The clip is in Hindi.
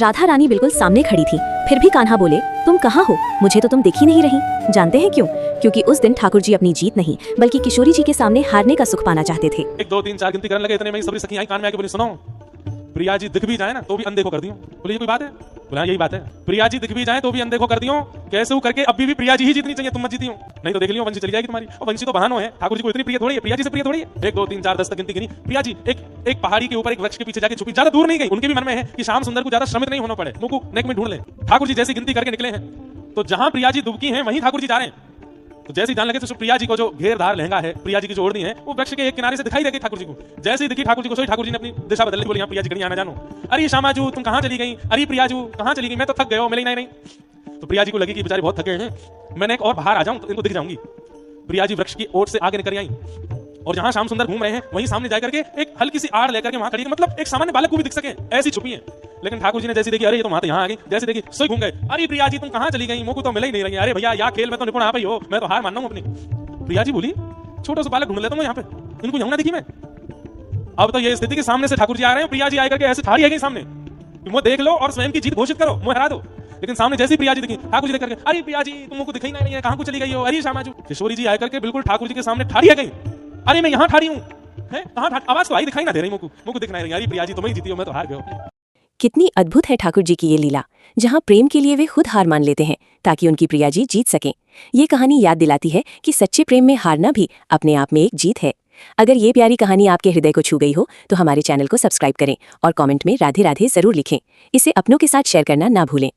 राधा रानी बिल्कुल सामने खड़ी थी, फिर भी कान्हा बोले, तुम कहाँ हो? मुझे तो तुम दिख ही नहीं रही। जानते हैं क्यों? क्योंकि उस दिन ठाकुर जी अपनी जीत नहीं बल्कि किशोरी जी के सामने हारने का सुख पाना चाहते थे। 1 2 3 4 गिनती करने लगे, इतने में ही सबरी सखी आई कान में आके बोली, सुनो प्रिया जी दिख भी जाए ना तो भी अनदेखो कर दियो। बोले ये कोई बात है? बोला यही बात है, प्रिया जी दिख भी जाए तो भी अनदेखो कर दियो। कैसे करके अभी भी प्रिया जी ही जीतनी चाहिए, तुम मत जीती हो, नहीं तो देख लियो वंशी चली जाएगी तुम्हारी। और वंशी तो बहानो है, ठाकुर जी को इतनी प्रिय थोड़ी है, प्रिया जी से प्रिय थोड़ी है। 1 2 3 4 10 तक गिनती गिनी, प्रिया जी एक पहाड़ी के ऊपर एक वृक्ष के पीछे जाके छुपी, ज्यादा दूर नहीं गई। उनके भी मन में है कि श्याम सुंदर को ज्यादा श्रमित नहीं होना पड़े, मुंह को नेक में ढूंढ ले। ठाकुर जी जैसी गिनती करके निकले हैं तो जहां प्रिया जी दुबकी हैं वहीं ठाकुर जी जा रहे हैं। तो जैसे ही जान लगे तो प्रिया जी को जो घेरदार लहंगा है, प्रिया जी की जो ओढ़नी है, वो वृक्ष के एक किनारे से दिखाई देगी ठाकुर जी को। जैसे ही दिखी ठाकुर जी को, सोई ठाकुर जी ने अपनी दिशा बदल ली, बोली यहाँ प्रिया जी कहीं आना जानो। अरे श्यामाजू तुम कहाँ चली गई? अरे प्रिया जू कहाँ चली गई? मैं तो थक गए हो, मिली नहीं। तो प्रिया जी को लगी कि बेचारे बहुत थके हैं, मैंने एक और बाहर आ जाऊं तो इनको दिख जाऊंगी। प्रिया जी वृक्ष की ओर से आगे निकल आई और जहां श्याम सुंदर घूम रहे हैं वहीं सामने जाकर के एक हल्की सी आड़ लेकर के वहां खड़ी, मतलब एक सामान्य बालक को भी दिख सके ऐसी छुपी है। लेकिन ठाकुर जी ने जैसी देखी, अरे ये तो वहां यहाँ आ गई, जैसे देखी सोई घूम गए। अरे प्रिया जी तुम कहाँ चली गई? मुझको तो मिल ही नहीं रही। अरे भैया यहाँ खेल में तो निपुण आप ही हो, मैं तो हार मानना हूं अपनी। प्रिया जी बोली, छोटा सा बालक ढूंढ लेता हूं यहाँ पे, इनको यहाँ ना दिखी मैं। अब तो ये स्थिति के सामने से ठाकुर जी आ रहे हैं, प्रिया जी आकर के ऐसे ठाड़ी आ गई सामने, मुझे देख लो और स्वयं की जीत घोषित करो, मुझे हरा दो। लेकिन सामने जैसी प्रिया जी दिखी, ठाकुर जी देख करके, अरे प्रिया जी तुमको दिखाई नहीं है, कहां को चली गई हो? अरे श्यामाजू। किशोरी जी आकर के बिल्कुल ठाकुर जी के सामने ठाड़ी आ गई। अरे मैं यहाँ ठाड़ी हूँ, कहां? आवाज तो आई, दिखाई ना दे रही, मुझको दिख नहीं रही। अरे प्रिया जी तुम ही जीती हो, मैं तो हार गया। कितनी अद्भुत है ठाकुर जी की ये लीला, जहाँ प्रेम के लिए वे खुद हार मान लेते हैं ताकि उनकी प्रिया जी जीत सकें। ये कहानी याद दिलाती है कि सच्चे प्रेम में हारना भी अपने आप में एक जीत है। अगर ये प्यारी कहानी आपके हृदय को छू गई हो तो हमारे चैनल को सब्सक्राइब करें और कमेंट में राधे राधे जरूर लिखें। इसे अपनों के साथ शेयर करना ना भूलें।